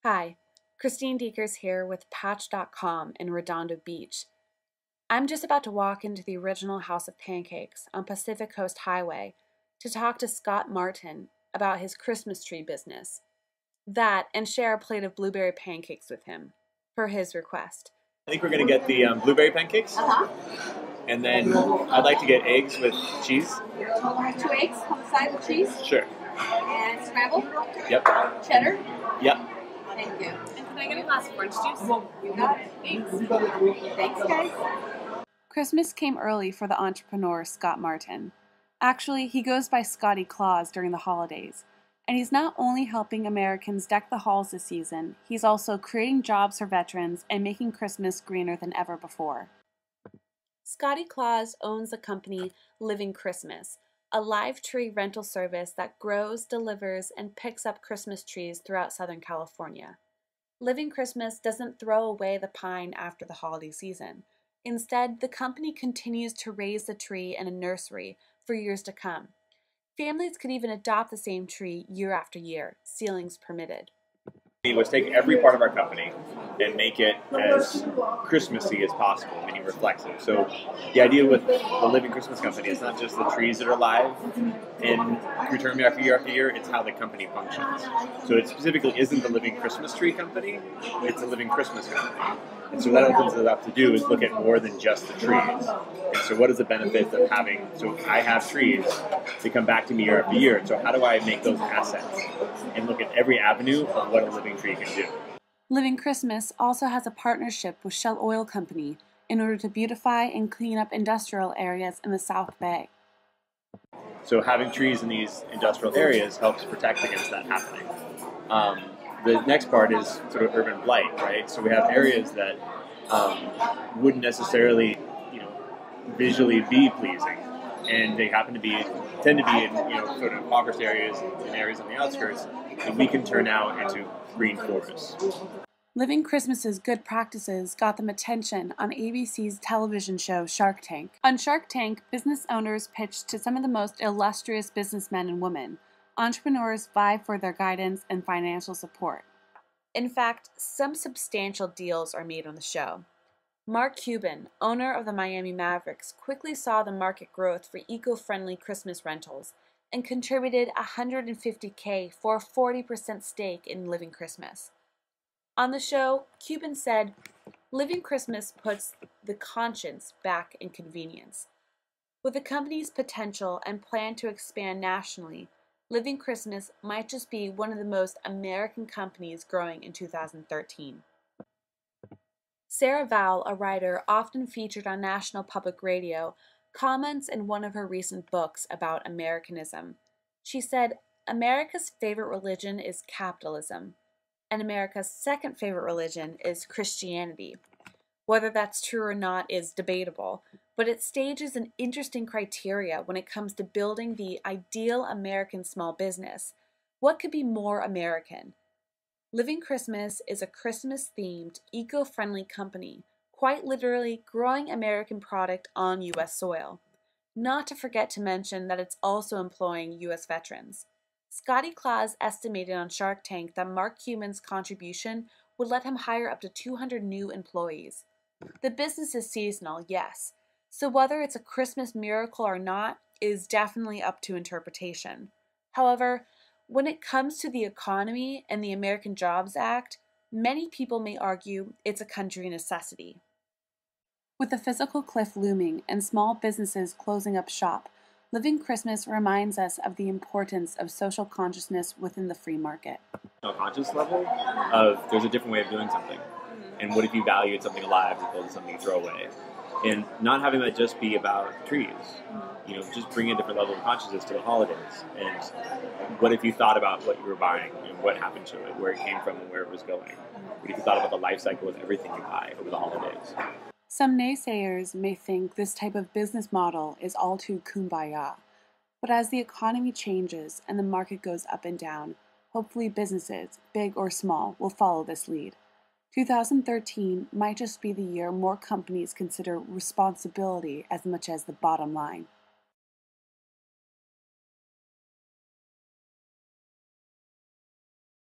Hi, Christine Deakers here with Patch.com in Redondo Beach. I'm just about to walk into the original House of Pancakes on Pacific Coast Highway to talk to Scott Martin about his Christmas tree business. That and share a plate of blueberry pancakes with him, per his request. I think we're going to get the blueberry pancakes. And then I'd like to get eggs with cheese. 2 eggs on the side with cheese. Sure. And scrambled. Yep. Cheddar. Yep. Thank you. And can I get a glass of orange juice? You got it. Thanks, guys. Christmas came early for the entrepreneur Scott Martin. Actually, he goes by Scotty Claus during the holidays. And he's not only helping Americans deck the halls this season, he's also creating jobs for veterans and making Christmas greener than ever before. Scotty Claus owns the company Living Christmas, a live tree rental service that grows, delivers, and picks up Christmas trees throughout Southern California. Living Christmas doesn't throw away the pine after the holiday season. Instead, the company continues to raise the tree in a nursery for years to come. Families could even adopt the same tree year after year, ceilings permitted. Let's take every part of our company and make it as Christmassy as possible, meaning reflexive. So the idea with the Living Christmas Company is not just the trees that are live and return after year, it's how the company functions. So it specifically isn't the Living Christmas Tree Company, it's the Living Christmas Company. And so what that opens it up to do is look at more than just the trees. And so what is the benefit of having, so I have trees, they come back to me year after year, and so how do I make those assets and look at every avenue of what a living tree can do? Living Christmas also has a partnership with Shell Oil Company in order to beautify and clean up industrial areas in the South Bay. So having trees in these industrial areas helps protect against that happening. The next part is sort of urban blight, right? So we have areas that wouldn't necessarily, visually be pleasing, and they tend to be in, sort of impoverished areas and areas on the outskirts, and we can turn out into green forests. Living Christmas's good practices got them attention on ABC's television show Shark Tank. On Shark Tank, business owners pitched to some of the most illustrious businessmen and women. Entrepreneurs vie for their guidance and financial support. In fact, some substantial deals are made on the show. Mark Cuban, owner of the Miami Mavericks, quickly saw the market growth for eco-friendly Christmas rentals and contributed $150K for a 40% stake in Living Christmas. On the show, Cuban said, "Living Christmas puts the conscience back in convenience." With the company's potential and plan to expand nationally, Living Christmas might just be one of the most American companies growing in 2013. Sarah Vowell, a writer often featured on National Public Radio, comments in one of her recent books about Americanism. She said, "America's favorite religion is capitalism, and America's second favorite religion is Christianity. Whether that's true or not is debatable, but it stages an interesting criteria when it comes to building the ideal American small business. What could be more American? Living Christmas is a Christmas-themed, eco-friendly company, quite literally growing American product on U.S. soil. Not to forget to mention that it's also employing U.S. veterans. Scotty Claus estimated on Shark Tank that Mark Cuban's contribution would let him hire up to 200 new employees. The business is seasonal, yes, so whether it's a Christmas miracle or not is definitely up to interpretation. However, when it comes to the economy and the American Jobs Act, many people may argue it's a country necessity. With the physical cliff looming and small businesses closing up shop, Living Christmas reminds us of the importance of social consciousness within the free market. Conscious level of there's a different way of doing something. And what if you valued something alive as opposed to something you throw away? And not having that just be about trees. Just bring a different level of consciousness to the holidays. And what if you thought about what you were buying and what happened to it, where it came from and where it was going? What if you thought about the life cycle of everything you buy over the holidays? Some naysayers may think this type of business model is all too kumbaya. But as the economy changes and the market goes up and down, hopefully businesses, big or small, will follow this lead. 2013 might just be the year more companies consider responsibility as much as the bottom line.